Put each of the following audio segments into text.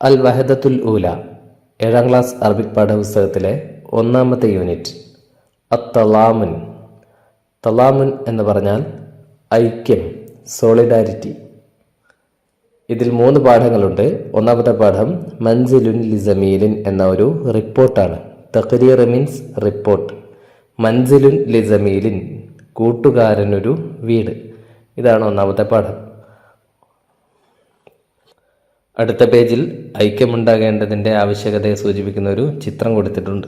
അൽ വഹദത്തുൽ ഊല 7ാം class Arabic പാഠപുസ്തകത്തിലെ 1ാമത്തെ unit അത്തലാമുൻ. തലാമുൻ എന്ന് പറഞ്ഞാൽ ഐക്യം, സോളിഡാരിറ്റി. ഇതിൽ 3 പാഠങ്ങളുണ്ട്. 1ാമത്തെ പാഠം മൻസിലുൻ ലിസമീലിൻ എന്ന ഒരു റിപ്പോർട്ടാണ്. തഖ്രീർ മീൻസ് റിപ്പോർട്ട്. മൻസിലുൻ ലിസമീലിൻ കൂട്ടുകാരനൊരു വീട്. ഇതാണ് 1ാമത്തെ പാഠം. അടുത്ത പേജിൽ ഐക്യമുണ്ടാകേണ്ടതിൻ്റെ ആവശ്യകതയെ സൂചിപ്പിക്കുന്ന ഒരു ചിത്രം കൊടുത്തിട്ടുണ്ട്.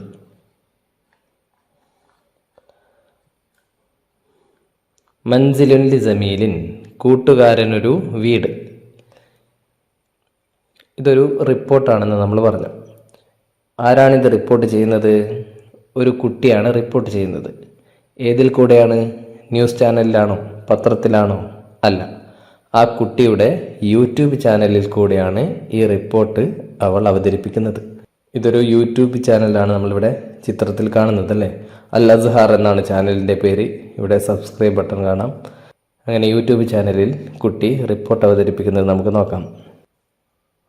മൻസിലുൻ ലിസമീലിൻ കൂട്ടുകാരനൊരു വീട്. ഇതൊരു റിപ്പോർട്ടാണെന്ന് നമ്മൾ പറഞ്ഞു. ആരാണിത് റിപ്പോർട്ട് ചെയ്യുന്നത്? ഒരു കുട്ടിയാണ് റിപ്പോർട്ട് ചെയ്യുന്നത്. ഏതിൽ കൂടെയാണ്? ന്യൂസ് ചാനലിലാണോ? പത്രത്തിലാണോ? അല്ല, ആ കുട്ടിയുടെ യൂട്യൂബ് ചാനലിൽ കൂടെയാണ് ഈ റിപ്പോർട്ട് അവൾ അവതരിപ്പിക്കുന്നത്. ഇതൊരു യൂട്യൂബ് ചാനലാണ് നമ്മളിവിടെ ചിത്രത്തിൽ കാണുന്നത് അല്ലേ. അൽ അസ്ഹാർ എന്നാണ് ചാനലിൻ്റെ പേര്. ഇവിടെ സബ്സ്ക്രൈബ് ബട്ടൺ കാണാം. അങ്ങനെ യൂട്യൂബ് ചാനലിൽ കുട്ടി റിപ്പോർട്ട് അവതരിപ്പിക്കുന്നത് നമുക്ക് നോക്കാം.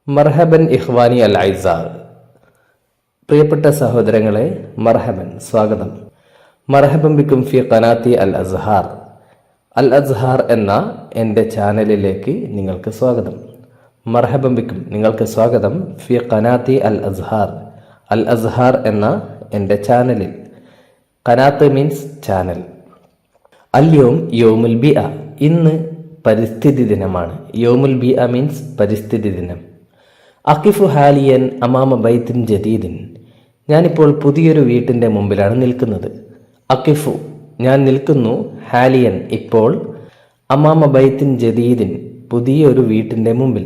മർഹബൻ ഇഖ്വാനി അൽ ഐസാ. പ്രിയപ്പെട്ട സഹോദരങ്ങളെ, മർഹബൻ, സ്വാഗതം. മർഹബൻ ബിക്കും ഫി ഖനാത്തി അൽ അസ്ഹാർ. അൽ അസ്ഹാർ എന്ന എൻ്റെ ചാനലിലേക്ക് നിങ്ങൾക്ക് സ്വാഗതം. മർഹബൻ ബിക്കും, നിങ്ങൾക്ക് സ്വാഗതം. ഫി ഖനാത്തി അൽ അസ്ഹാർ. അൽ അസ്ഹാർ എന്ന എൻ്റെ ചാനലിൽ. ഖനാത്ത് മീൻസ് ചാനൽ. അല്യോം യോമുൽ ബിഅ. ഇന്ന് പരിസ്ഥിതി ദിനമാണ്. യോമുൽ ബിഅ മീൻസ് പരിസ്ഥിതി ദിനം. അഖിഫു ഹാലിയൻ അമാമ ബൈത്തിൻ ജദീദിൻ. ഞാനിപ്പോൾ പുതിയൊരു വീട്ടിൻ്റെ മുമ്പിലാണ് നിൽക്കുന്നത്. അഖിഫു, ഞാൻ നിൽക്കുന്നു. ഹാലിയൻ, ഇപ്പോൾ. അമാമ ബൈത്തിൻ ജദീദിൻ, പുതിയൊരു വീട്ടിൻ്റെ മുമ്പിൽ.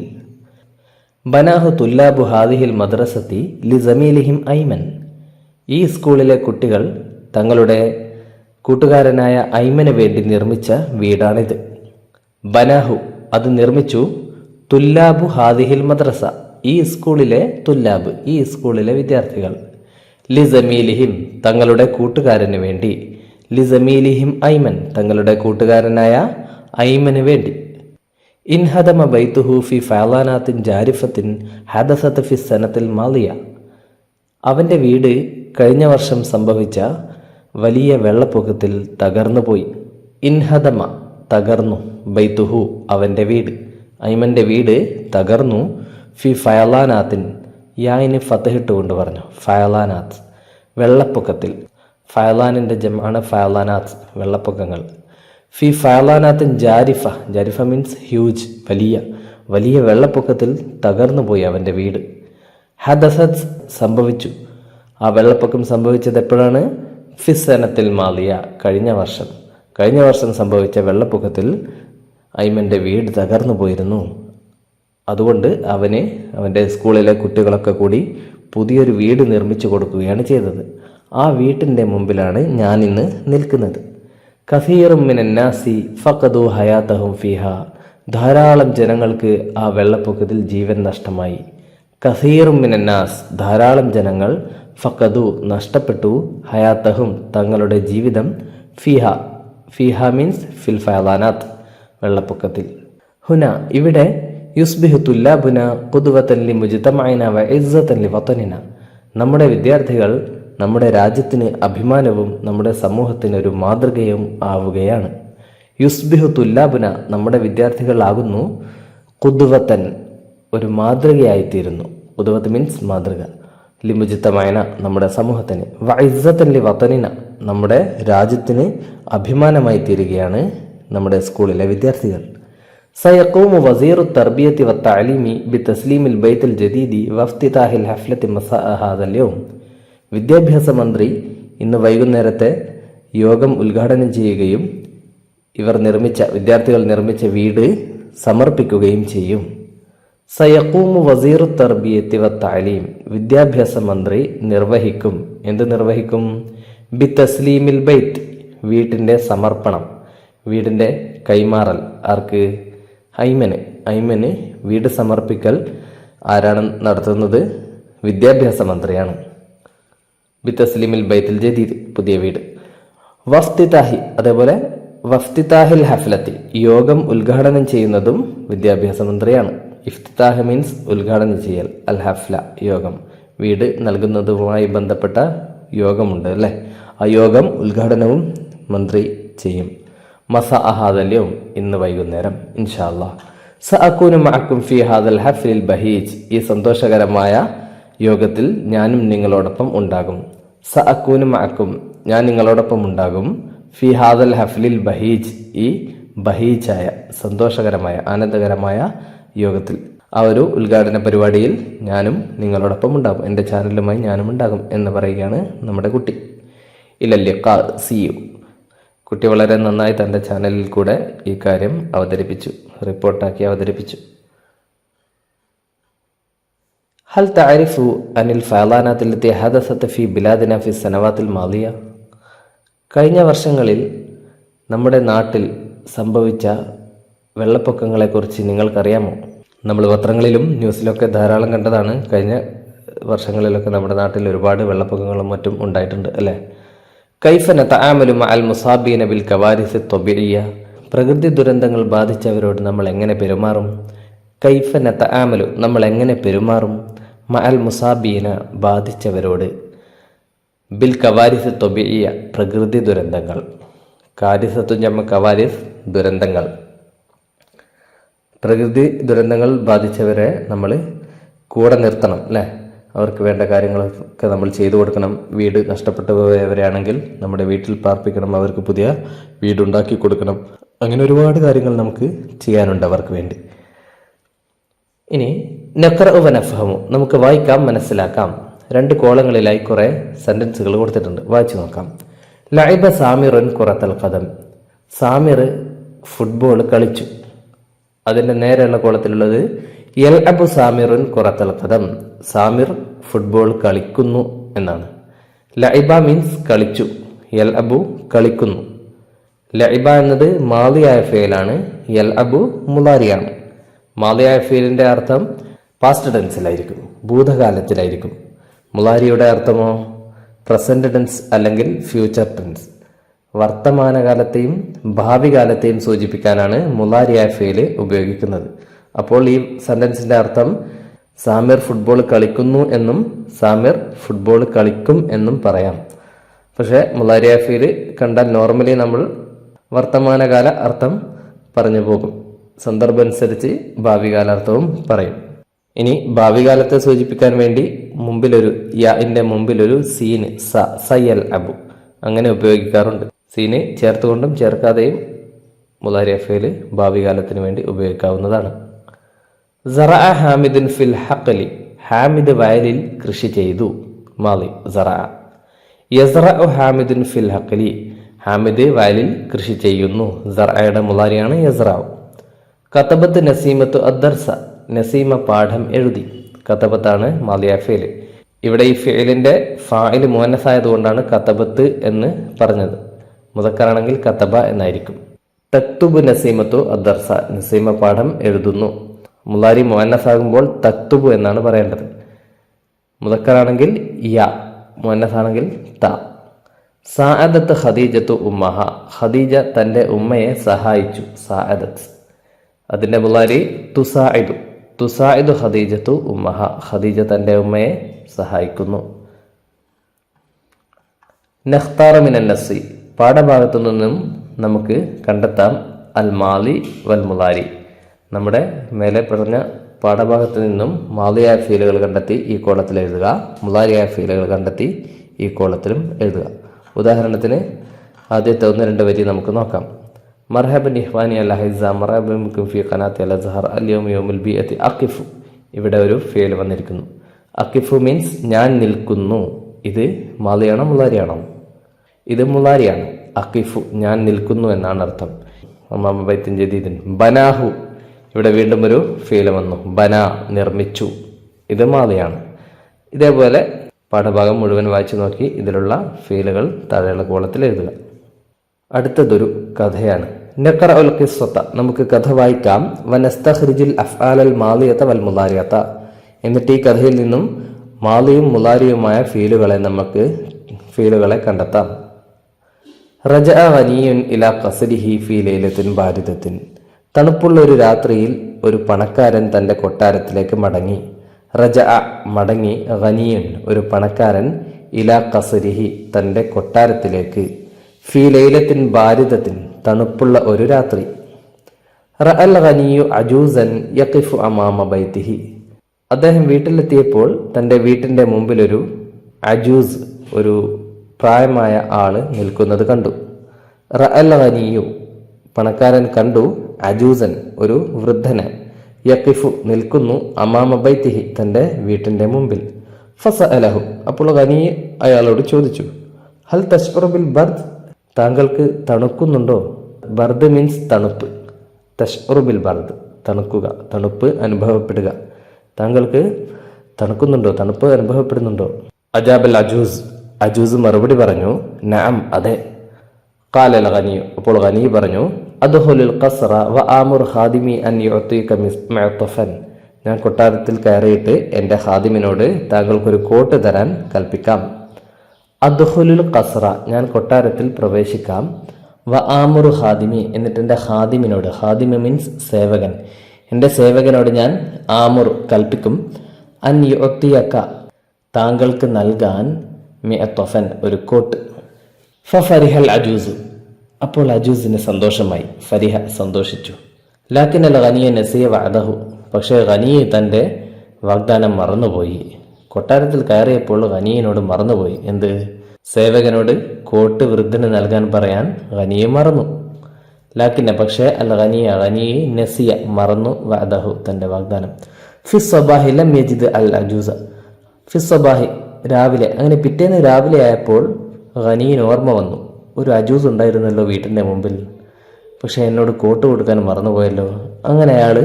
ബനാഹു തുല്ലാബു ഹാദിഹിൽ മദ്രസത്തി ലിസമീലിഹിം ഐമൻ. ഈ സ്കൂളിലെ കുട്ടികൾ തങ്ങളുടെ കൂട്ടുകാരനായ ഐമന് വേണ്ടി നിർമ്മിച്ച വീടാണിത്. ബനാഹു, അത് നിർമ്മിച്ചു. തുല്ലാബു ഹാദിഹിൽ മദ്രസ, ഈ സ്കൂളിലെ തുല്ലാബ്, ഈ സ്കൂളിലെ വിദ്യാർത്ഥികൾ. ലിസമീലിഹിം, തങ്ങളുടെ കൂട്ടുകാരന് വേണ്ടി. ലിസമീലിഹിം ഐമൻ, തങ്ങളുടെ കൂട്ടുകാരനായ ഐമന് വേണ്ടി. ഇൻഹദമ ബൈത്തുഹു ഫി ഫഅലാനാത്തിൻ ജാരിഫത്തിൻ ഹദസത്ത് ഫി സനത്തിൽ മാലിയ. അവൻ്റെ വീട് കഴിഞ്ഞ വർഷം സംഭവിച്ച വലിയ വെള്ളപ്പൊക്കത്തിൽ തകർന്നുപോയി. ഇൻഹദമ, തകർന്നു. ബൈത്തുഹു, അവൻ്റെ വീട്, ഐമൻ്റെ വീട് തകർന്നു. ഫി ഫയലാനാത്തിൻ, യായിന് ഫതഹിട്ട് കൊണ്ട് പറഞ്ഞു. ഫയലാനാത്ത്, വെള്ളപ്പൊക്കത്തിൽ. ഫയലാനിൻ്റെ ജമാണ് ഫയലാനാത്ത്, വെള്ളപ്പൊക്കങ്ങൾ. ഫി ഫയലാനാത്തിൻ ജാരിഫ. ജാരിഫ മീൻസ് ഹ്യൂജ്, വലിയ. വലിയ വെള്ളപ്പൊക്കത്തിൽ തകർന്നുപോയി അവൻ്റെ വീട്. ഹദസത്ത്, സംഭവിച്ചു. ആ വെള്ളപ്പൊക്കം സംഭവിച്ചത് എപ്പോഴാണ്? ഫിസനത്തിൽ മാലിയ, കഴിഞ്ഞ വർഷം. കഴിഞ്ഞ വർഷം സംഭവിച്ച വെള്ളപ്പൊക്കത്തിൽ ഐമൻ്റെ വീട് തകർന്നു പോയിരുന്നു. അതുകൊണ്ട് അവൻ്റെ സ്കൂളിലെ കുട്ടികളൊക്കെ കൂടി പുതിയൊരു വീട് നിർമ്മിച്ചു കൊടുക്കുകയാണ് ചെയ്തത്. ആ വീട്ടിൻ്റെ മുമ്പിലാണ് ഞാൻ ഇന്ന് നിൽക്കുന്നത്. കസീറും മിനന്നാസി ഫഖദു ഹയാതഹും ഫിഹ. ധാരാളം ജനങ്ങൾക്ക് ആ വെള്ളപ്പൊക്കത്തിൽ ജീവൻ നഷ്ടമായി. കസീറും മിനന്നാസ്, ധാരാളം ജനങ്ങൾ. ഫഖദു, നഷ്ടപ്പെട്ടു. ഹയാതഹും, തങ്ങളുടെ ജീവിതം. ഫിഹ, ഫിഹ മീൻസ് ഫിൽ ഫയലാനാത്ത്, വെള്ളപ്പൊക്കത്തിൽ. ഹുന, ഇവിടെ. യുസ്ബിഹു തുല്ലാബുന ഖുദ്വതൻ ലിമുജ്തമഇന വഇസ്സതൻ ലിവതനിന. നമ്മുടെ വിദ്യാർത്ഥികൾ നമ്മുടെ രാജ്യത്തിന് അഭിമാനവും നമ്മുടെ സമൂഹത്തിന് ഒരു മാതൃകയും ആവുകയാണ്. യുസ്ബിഹു തുല്ലാബുന, നമ്മുടെ വിദ്യാർത്ഥികളാകുന്നു. ഖുദ്വതൻ, ഒരു മാതൃകയായിത്തീരുന്നു. ഖുദ്വത്ത് മീൻസ് മാതൃക. ലിമുജ്തമഇന, നമ്മുടെ സമൂഹത്തിന്. വഇസ്സതൻ ലിവതനിന, നമ്മുടെ രാജ്യത്തിന് അഭിമാനമായി തീരുകയാണ് നമ്മുടെ സ്കൂളിലെ വിദ്യാർത്ഥികൾ. സയഖൂമു വസീറു തർബിയത്തി വത്തഅലീമി ബിതസ്ലീമിൽ ബൈത്തുൽ ജദീദി വഫ്തിതാഹിൽ ഹഫ്ലത്തി മസാഅ ഹാദൽ യൗം. വിദ്യാഭ്യാസ മന്ത്രി ഇന്ന് വൈകുന്നേരത്തെ യോഗം ഉദ്ഘാടനം ചെയ്യുകയും വിദ്യാർത്ഥികൾ നിർമ്മിച്ച വീട് സമർപ്പിക്കുകയും ചെയ്യും. സയഖൂമു വസീറു തർബിയത്തി വത്തഅലീം, വിദ്യാഭ്യാസ മന്ത്രി നിർവഹിക്കും. എന്ത് നിർവഹിക്കും? ബിതസ്ലീമിൽ ബൈത്ത്, വീട്ടിൻ്റെ സമർപ്പണം, വീടിൻ്റെ കൈമാറൽ. ആർക്ക്? ഐമന് വീട് സമർപ്പിക്കൽ ആരാണ് നടത്തുന്നത്? വിദ്യാഭ്യാസ മന്ത്രിയാണ്. ബിതസ്ലീമിൽ ബൈത്തുൽ ജദീദ്, പുതിയ വീട്. വഫ്തിതാഹി, അതേപോലെ വഫ്തിതാഹിൽ ഹഫ്ലത്തി, യോഗം ഉദ്ഘാടനം ചെയ്യുന്നതും വിദ്യാഭ്യാസ മന്ത്രിയാണ്. ഇഫ്തിതാഹ് മീൻസ് ഉദ്ഘാടനം ചെയ്യൽ, അൽ ഹഫ്ല യോഗം, വീട് നൽകുന്നതുമായി ബന്ധപ്പെട്ട യോഗമുണ്ട് അല്ലേ, ആ യോഗം ഉദ്ഘാടനവും മന്ത്രി ചെയ്യും. മസ അഹാദല്യവും ഇന്ന് വൈകുന്നേരം ഇൻഷാ അല്ലാഹ്. സഅകൂനു മഅക്കും ഫി ഹാദൽ ഹഫ്ലിൽ ബഹീജ്, ഈ സന്തോഷകരമായ യോഗത്തിൽ ഞാനും നിങ്ങളോടൊപ്പം ഉണ്ടാകും. സഅകൂനു മഅക്കും, ഞാൻ നിങ്ങളോടൊപ്പം ഉണ്ടാകും. ഫി ഹാദൽ ഹഫ്ലിൽ ബഹീജ്, ഈ ബഹീജായ സന്തോഷകരമായ ആനന്ദകരമായ യോഗത്തിൽ, ആ ഒരു ഉദ്ഘാടന പരിപാടിയിൽ ഞാനും നിങ്ങളോടൊപ്പം ഉണ്ടാകും, എൻ്റെ ചാനലുമായി ഞാനും ഉണ്ടാകും എന്ന് പറയുകയാണ് നമ്മുടെ കുട്ടി. ഇലല്ലിഖാ, സീ യു. കുട്ടി വളരെ നന്നായി തൻ്റെ ചാനലിൽ കൂടെ ഈ കാര്യം അവതരിപ്പിച്ചു, റിപ്പോർട്ടാക്കി അവതരിപ്പിച്ചു. ഹൽ തഅരിഫു അനിൽ ഫയലാനാത്തിൽ ലത്തി ഹദസത്ത് ഫി ബിലാദിന ഫി സനവാത്തിൽ മാലിയ, കഴിഞ്ഞ വർഷങ്ങളിൽ നമ്മുടെ നാട്ടിൽ സംഭവിച്ച വെള്ളപ്പൊക്കങ്ങളെക്കുറിച്ച് നിങ്ങൾക്കറിയാമോ? നമ്മൾ പത്രങ്ങളിലും ന്യൂസിലൊക്കെ ധാരാളം കണ്ടതാണ്. കഴിഞ്ഞ വർഷങ്ങളിലൊക്കെ നമ്മുടെ നാട്ടിൽ ഒരുപാട് വെള്ളപ്പൊക്കങ്ങളും മറ്റും ഉണ്ടായിട്ടുണ്ട് അല്ലേ. കൈഫ നതആമലു മഅൽ മുസാബീന ബിൽ കവാരിസ് ത്വബിഇയ്യ, പ്രകൃതി ദുരന്തങ്ങൾ ബാധിച്ചവരോട് നമ്മൾ എങ്ങനെ പെരുമാറും? കൈഫ നതആമലു, നമ്മൾ എങ്ങനെ പെരുമാറും? മഅൽ മുസാബീന, ബാധിച്ചവരോട്, ബിൽ കവാരിസ് ത്വബിഇയ്യ, പ്രകൃതി ദുരന്തങ്ങൾ. കാരിസത്തു ജമ കവാരിസ്, ദുരന്തങ്ങൾ. പ്രകൃതി ദുരന്തങ്ങൾ ബാധിച്ചവരെ നമ്മൾ കൂടെ നിർത്തണം അല്ലേ, അവർക്ക് വേണ്ട കാര്യങ്ങളൊക്കെ നമ്മൾ ചെയ്തു കൊടുക്കണം. വീട് നഷ്ടപ്പെട്ടു പോയവരാണെങ്കിൽ നമ്മുടെ വീട്ടിൽ പാർപ്പിക്കണം, അവർക്ക് പുതിയ വീടുണ്ടാക്കി കൊടുക്കണം. അങ്ങനെ ഒരുപാട് കാര്യങ്ങൾ നമുക്ക് ചെയ്യാനുണ്ട് അവർക്ക് വേണ്ടി. ഇനി നഖ്റഉ വനഫഹമു, നമുക്ക് വായിക്കാം മനസ്സിലാക്കാം. 2 കോളങ്ങളിലായി കുറേ സെന്റൻസുകൾ കൊടുത്തിട്ടുണ്ട്, വായിച്ചു നോക്കാം. ലഅബ സാമിറുൻ ഖുറത്തൽ ഖദം, സാമിർ ഫുട്ബോൾ കളിച്ചു. അതിൻ്റെ നേരെയുള്ള കോളത്തിലുള്ളത് യൽഅബു സാമിറുൻ ഖുറത്തൽ ഖദം, സാമിർ ഫുട്ബോൾ കളിക്കുന്നു എന്നാണ്. ലഇബ മീൻസ് കളിച്ചു, യൽഅബു കളിക്കുന്നു. ലഇബ എന്നത് മാളിയായ ഫേലാണ്, യൽഅബു മുളാരിയാണ്. മാളിയായ ഫേലിൻ്റെ അർത്ഥം പാസ്റ്റ് ടെൻസിലായിരിക്കും, ഭൂതകാലത്തിലായിരിക്കും. മുളാരിയുടെ അർത്ഥമോ പ്രസന്റ് ടെൻസ് അല്ലെങ്കിൽ ഫ്യൂച്ചർ ടെൻസ്, വർത്തമാനകാലത്തെയും ഭാവി കാലത്തെയും സൂചിപ്പിക്കാനാണ് മുളാരിയായ ഫേല് ഉപയോഗിക്കുന്നത്. അപ്പോൾ ഈ സെന്റൻസിന്റെ അർത്ഥം സാമിർ ഫുട്ബോൾ കളിക്കുന്നു എന്നും സാമിർ ഫുട്ബോൾ കളിക്കും എന്നും പറയാം. പക്ഷേ മുളാരിയ ഫീല് കണ്ടാൽ നോർമലി നമ്മൾ വർത്തമാനകാല അർത്ഥം പറഞ്ഞു പോകും, സന്ദർഭം അനുസരിച്ച് ഭാവി കാലാർത്ഥവും പറയും. ഇനി ഭാവി കാലത്തെ സൂചിപ്പിക്കാൻ വേണ്ടി മുമ്പിലൊരു യാന്റെ മുമ്പിലൊരു സീന് സയൽ അബു അങ്ങനെ ഉപയോഗിക്കാറുണ്ട്. സീന് ചേർത്തുകൊണ്ടും ചേർക്കാതെയും മുളാരിയ ഫീല് ഭാവി കാലത്തിന് വേണ്ടി ഉപയോഗിക്കാവുന്നതാണ്. സറഅ ഹാമിദുൻ ഫിൽ ഹഖലി, ഹാമിദ് വയലിൽ കൃഷി ചെയ്തു. മാളി സറഅ. യസ്റഉ ഹാമിദുൻ ഫിൽ ഹഖലി, ഹാമിദ് വയലിൽ കൃഷി ചെയ്യുന്നു. സറഅയുടെ മുളാരിയാണ് യസ്റഉ. കതബത്ത് നസീമത്തു അദ്ദർസ, നസീമ പാഠം എഴുതി. കതബത്താണ് മാളിയ ഫേല്. ഇവിടെ ഈ ഫേലിന്റെ ഫാഇൽ മുഅന്നസ് ആയതുകൊണ്ടാണ് കതബത്ത് എന്ന് പറഞ്ഞത്. മുദക്കറാണെങ്കിൽ കതബ എന്നായിരിക്കും. തക്തുബു നസീമത്തു അദ്ദർസ, നസീമ പാഠം എഴുതുന്നു. മുളാരി മുഅന്നസ് ആകുമ്പോൾ തക്തുബു എന്നാണ് പറയേണ്ടത്. മുദക്കറാണെങ്കിൽ യ, മുഅന്നസ് ആണെങ്കിൽ ത. സാഅദത്ത് ഖദീജത്തു ഉമ്മഹ, ഖദീജ തൻ്റെ ഉമ്മയെ സഹായിച്ചു. സാഅദത്ത്. അതിൻ്റെ മുളാരി തുസാഇദു, തുസാഇദു ഖദീജത്തു ഉമ്മഹ, ഖദീജ തൻ്റെ ഉമ്മയെ സഹായിക്കുന്നു. നഖ്താറ മിനൻ നസ്സി, പാഠഭാഗത്തു നിന്നും നമുക്ക് കണ്ടെത്താം അൽ മാലി വൽ മുളാരി. നമ്മുടെ മേലെ പറഞ്ഞ പാഠഭാഗത്തു നിന്നും മാളിയായ ഫീലുകൾ കണ്ടെത്തി ഈ കോളത്തിൽ എഴുതുക, മുളാരിയായ ഫീലുകൾ കണ്ടെത്തി ഈ കോളത്തിലും എഴുതുക. ഉദാഹരണത്തിന് ആദ്യത്തെ 1-2 വരി നമുക്ക് നോക്കാം. മർഹബൻ ഇഹ്വാനി അൽ ഹൈസ മർഹബൻ ബിക്കും ഫി ഖനാത്തി അൽ അസ്ഹർ അൽ യൗമ യൗമുൽ ബിഅത്തി അഖിഫു. ഇവിടെ ഒരു ഫീൽ വന്നിരിക്കുന്നു. അഖിഫു മീൻസ് ഞാൻ നിൽക്കുന്നു. ഇത് മാളിയാണോ മുളാരിയാണോ? ഇത് മുളാരിയാണ്. അഖിഫു ഞാൻ നിൽക്കുന്നു എന്നാണ് അർത്ഥം. അമ്മാമ ബൈത്തിൻ ജദീദിൻ. ബനാഹു, ഇവിടെ വീണ്ടും ഒരു ഫീൽ വന്നു. ബന നിർമ്മിച്ചു. ഇത് മാളിയാണ്. ഇതേപോലെ പാഠഭാഗം മുഴുവൻ വായിച്ചു നോക്കി ഇതിലുള്ള ഫീലുകൾ താഴെയുള്ള കോളത്തിൽ എഴുതുക. അടുത്തതൊരു കഥയാണ്. നഖറഉൽ ഖിസ്സത, നമുക്ക് കഥ വായിക്കാം. വനസ്തഖ്രിജുൽ അഫ്ആലൽ മാളിയത വൽ മുളാരിയത, എന്നിട്ട് ഈ കഥയിൽ നിന്നും മാളിയും മുളാരിയുമായ ഫീലുകളെ കണ്ടെത്താം. റജഅ ഗനിയുൻ ഇലാ ഖസ്രിഹി ഫീ ലൈലത്തിൻ ബാരിദത്തിൻ, തണുപ്പുള്ള ഒരു രാത്രിയിൽ ഒരു പണക്കാരൻ തൻ്റെ കൊട്ടാരത്തിലേക്ക് മടങ്ങി. റജ മടങ്ങി, ഖനിയൻ ഒരു പണക്കാരൻ, ഇലാ ഖസരിഹി തൻ്റെ കൊട്ടാരത്തിലേക്ക്, ഫീ ലൈലത്തിൻ ബാരിദത്തിൻ തണുപ്പുള്ള ഒരു രാത്രി. റഅൽ ഖനിയു അജൂസൻ യഖിഫു അമാമ ബൈതിഹി അദ്ദേഹം വീട്ടിലെത്തിയപ്പോൾ തൻ്റെ വീട്ടിൻ്റെ മുമ്പിലൊരു അജൂസ് ഒരു പ്രായമായ ആള് നിൽക്കുന്നത് കണ്ടു. റഅൽ ഖനിയു പണക്കാരൻ കണ്ടു, അജൂസൻ ഒരു വൃദ്ധനെ, യഖിഫു നിൽക്കുന്നു, അമാമ ബൈതിഹി തൻ്റെ വീട്ടിൻ്റെ മുമ്പിൽ. ഫസഅലഹു അപ്പോൾ ഖനി അയാളോട് ചോദിച്ചു, ഹൽ തശ്ഉറു ബിൽ ബർദ് താങ്കൾക്ക് തണുക്കുന്നുണ്ടോ? ബർദ് മീൻസ് തണുപ്പ്, തശ്ഉറു ബിൽ ബർദ് തണുക്കുക, തണുപ്പ് അനുഭവപ്പെടുക. താങ്കൾക്ക് തണുക്കുന്നുണ്ടോ, തണുപ്പ് അനുഭവപ്പെടുന്നുണ്ടോ? അജാബൽ അജൂസ് അജൂസ് മറുപടി പറഞ്ഞു, നഅം അതെ. ഖാലൽ ഖനിയു അപ്പോൾ ഖനി പറഞ്ഞു, അദ്ഖുലുൽ ഖസ്റ വ ആമുർ ഖാദിമി അൻ യുഅതീക മുഅത്തഫൻ ഞാൻ കൊട്ടാരത്തിൽ കയറിയിട്ട് എൻ്റെ ഖാദിമിനോട് താങ്കൾക്കൊരു കോട്ട് തരാൻ കൽപ്പിക്കാം. അദ്ഖുലുൽ ഖസ്റ ഞാൻ കൊട്ടാരത്തിൽ പ്രവേശിക്കാം. വ ആമുർ ഖാദിമി എന്നിട്ട് എൻ്റെ ഖാദിമിനോട്, ഖാദിമ മീൻസ് സേവകൻ, എൻ്റെ സേവകനോട് ഞാൻ ആമുർ കൽപ്പിക്കും, അൻ യുഅതീക താങ്കൾക്ക് നൽകാൻ മുഅത്തഫൻ ഒരു കോട്ട്. ഫഫരിഹൽ അജൂസ് അപ്പോൾ അജൂസിന് സന്തോഷമായി, ഫരിഹ സന്തോഷിച്ചു. ലാക്കിൻ അൽ ഖനിയ നസിയ വഅദഹു പക്ഷേ ഖനി തൻ്റെ വാഗ്ദാനം മറന്നുപോയി. കൊട്ടാരത്തിൽ കയറിയപ്പോൾ ഖനിയനോട് മറന്നുപോയി. എന്ത്? സേവകനോട് കോട്ട് വൃദ്ധന് നൽകാൻ പറയാൻ ഖനിയെ മറന്നു. ലാക്കിന്ന പക്ഷേ അൽ ഖനിയ നസിയ മറന്നു വഅദഹു തൻ്റെ വാഗ്ദാനം. ഫിസ് സബാഹി ലം യജിദ് അൽ അജൂസ ഫിസ് സബാഹി രാവിലെ, അങ്ങനെ പിറ്റേന്ന് രാവിലെ ആയപ്പോൾ ഖനിയന് ഓർമ്മ വന്നു, ഒരു അജൂസ് ഉണ്ടായിരുന്നല്ലോ വീട്ടിൻ്റെ മുമ്പിൽ, പക്ഷെ എന്നോട് കോട്ട് കൊടുക്കാൻ മറന്നുപോയല്ലോ. അങ്ങനെ അയാൾ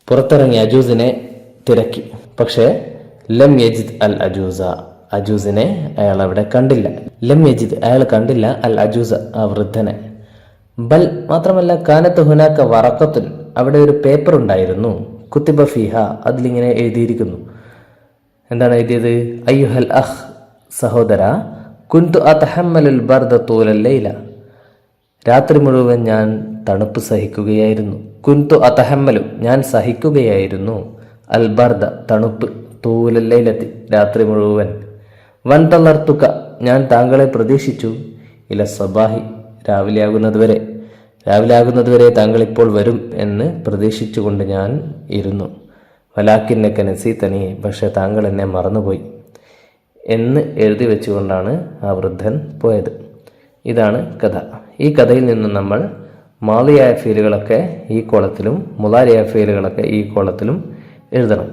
പുറത്തിറങ്ങി അജൂസിനെ തിരക്കി. പക്ഷേ ലം യജിദ് അൽ അജൂസ അജൂസിനെ അയാൾ അവിടെ കണ്ടില്ല. ലം യജിദ് അയാൾ കണ്ടില്ല അൽ അജൂസ ആ വൃദ്ധനെ. ബൽ മാത്രമല്ല കാനത്ത് ഹുനാക്ക വറക്കത്തുൻ അവിടെ ഒരു പേപ്പർ ഉണ്ടായിരുന്നു. കുത്തിബ ഫിഹ അതിലിങ്ങനെ എഴുതിയിരിക്കുന്നു. എന്താണ് എഴുതിയത്? അയ്യുഹൽ അഖ് സഹോദര, കുന്തു അതഹമ്മലുൽ ബർദ തൂലൽ ലൈല രാത്രി മുഴുവൻ ഞാൻ തണുപ്പ് സഹിക്കുകയായിരുന്നു. കുന്തു അതഹമ്മലു ഞാൻ സഹിക്കുകയായിരുന്നു, അൽ ബർദ തണുപ്പ്, തൂലൽ ലൈലത്തി രാത്രി മുഴുവൻ. വൻ തളർത്തുക ഞാൻ താങ്കളെ പ്രതീക്ഷിച്ചു, ഇല സബാഹി രാവിലെ ആകുന്നതുവരെ താങ്കൾ ഇപ്പോൾ വരും എന്ന് പ്രതീക്ഷിച്ചുകൊണ്ട് ഞാൻ ഇരുന്നു. വലാക്കിന്നക നസീതനി പക്ഷെ താങ്കൾ എന്നെ മറന്നുപോയി എന്ന് എഴുതി വെച്ചുകൊണ്ടാണ് ആ വൃദ്ധൻ പോയത്. ഇതാണ് കഥ. ഈ കഥയിൽ നിന്നും നമ്മൾ മാളിയായ ഫീലുകളൊക്കെ ഈ കോളത്തിലും മുലാരിയായ ഫീലുകളൊക്കെ ഈ കോളത്തിലും എഴുതണം.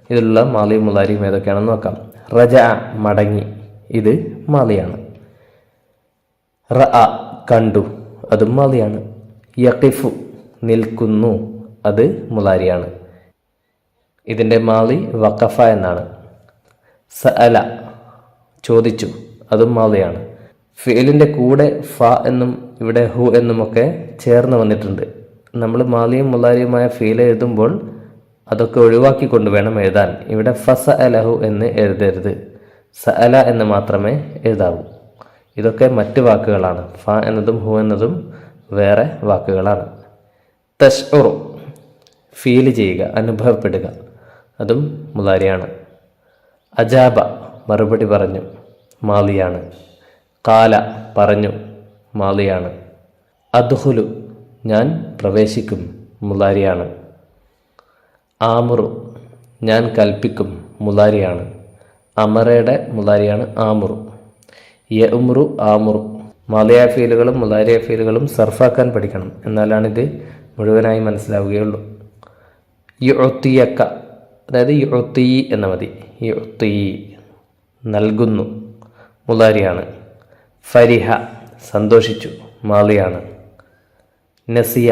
ഇതിലുള്ള മാലിയും മുലാരിയും ഏതൊക്കെയാണെന്ന് നോക്കാം. റജ മടങ്ങി, ഇത് മാലിയാണ്. റഅ കണ്ടു, അതും മാലിയാണ്. യഖിഫു നിൽക്കുന്നു, അത് മുലാരിയാണ്. ഇതിൻ്റെ മാലി വഖഫ എന്നാണ്. സഅല ചോദിച്ചു, അതും മാലിയാണ്. ഫിലിൻ്റെ കൂടെ ഫ എന്നും ഇവിടെ ഹു എന്നുമൊക്കെ ചേർന്ന് വന്നിട്ടുണ്ട്. നമ്മൾ മാലിയും മുലാരിയുമായ ഫീൽ എഴുതുമ്പോൾ അതൊക്കെ ഒഴിവാക്കിക്കൊണ്ട് വേണം എഴുതാൻ. ഇവിടെ ഫസഅലഹു എന്ന് എഴുതരുത്, സഅല എന്ന് മാത്രമേ എഴുതാവൂ. ഇതൊക്കെ മറ്റ് വാക്കുകളാണ്. ഫ എന്നതും ഹു എന്നതും വേറെ വാക്കുകളാണ്. തശ്ഉറു ഫീൽ ചെയ്യുക, അനുഭവപ്പെടുക, അതും മുലാരിയാണ്. അജാബ മറുപടി പറഞ്ഞു, മാലിയാണ്. കാല പറഞ്ഞു, മാലിയാണ്. അദ്ഖുലു ഞാൻ പ്രവേശിക്കും, മുലാരിയാണ്. ആമുറു ഞാൻ കൽപ്പിക്കും, മുലാരിയാണ്. അമറയുടെ മുലാരിയാണ് ആമുറു. യഉമുറു ആമുറു. മാലിയ ഫീലുകളും മുലാരിയ ഫീലുകളും സർഫാക്കാൻ പഠിക്കണം, എന്നാലാണിത് മുഴുവനായി മനസ്സിലാവുകയുള്ളൂ. യുഅ്തിയക അതായത് യുഅ്തി എന്ന മതി. യുഅ്തി നൽകുന്നു, മുലാരിയാണ്. ഫരിഹ സന്തോഷിച്ചു, മാലിയാണ്. നസിയ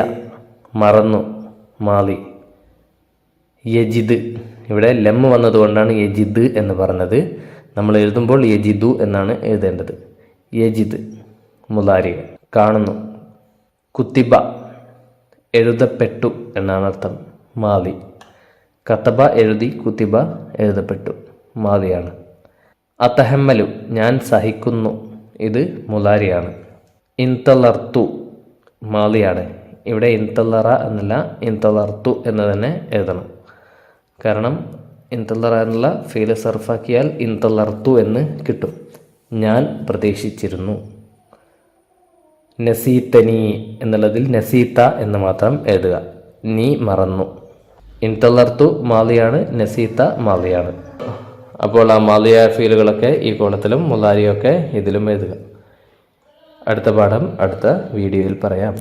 മറന്നു, മാലി. യജിദ് ഇവിടെ ലം വന്നതുകൊണ്ടാണ് യജിദ് എന്ന് പറഞ്ഞത്. നമ്മൾ എഴുതുമ്പോൾ യജിദു എന്നാണ് എഴുതേണ്ടത്. യജിദ് മുലാരി കാണുന്നു. കുത്തിബ എഴുതപ്പെട്ടു എന്നാണ് അർത്ഥം, മാലി. കത്തബ എഴുതി, കുത്തിബ എഴുതപ്പെട്ടു, മാലിയാണ്. അതഹമ്മലു ഞാൻ സഹിക്കുന്നു, ഇത് മുലാരിയാണ്. ഇൻതളർത്തു മാലിയാണ്. ഇവിടെ ഇൻതല്ലറ എന്നല്ല ഇൻതലർത്തു എന്ന് തന്നെ എഴുതണം. കാരണം ഇൻതല്ലറ എന്നുള്ള ഫീല് സർഫാക്കിയാൽ ഇൻതലർത്തു എന്ന് കിട്ടും. ഞാൻ പ്രതീക്ഷിച്ചിരുന്നു. നസീത്തനി എന്നുള്ളതിൽ നസീത്ത എന്ന് മാത്രം എഴുതുക. നീ മറന്നു. ഇൻതലർത്തു മാലിയാണ്, നസീത്ത മാലിയാണ്. അപ്പോൾ ആ മാലിയ ഫീലുകളൊക്കെ ഈ കോളത്തിലും മുലാരിയൊക്കെ ഇതിലും എഴുതുക. അടുത്ത പാഠം അടുത്ത വീഡിയോയിൽ പറയാം.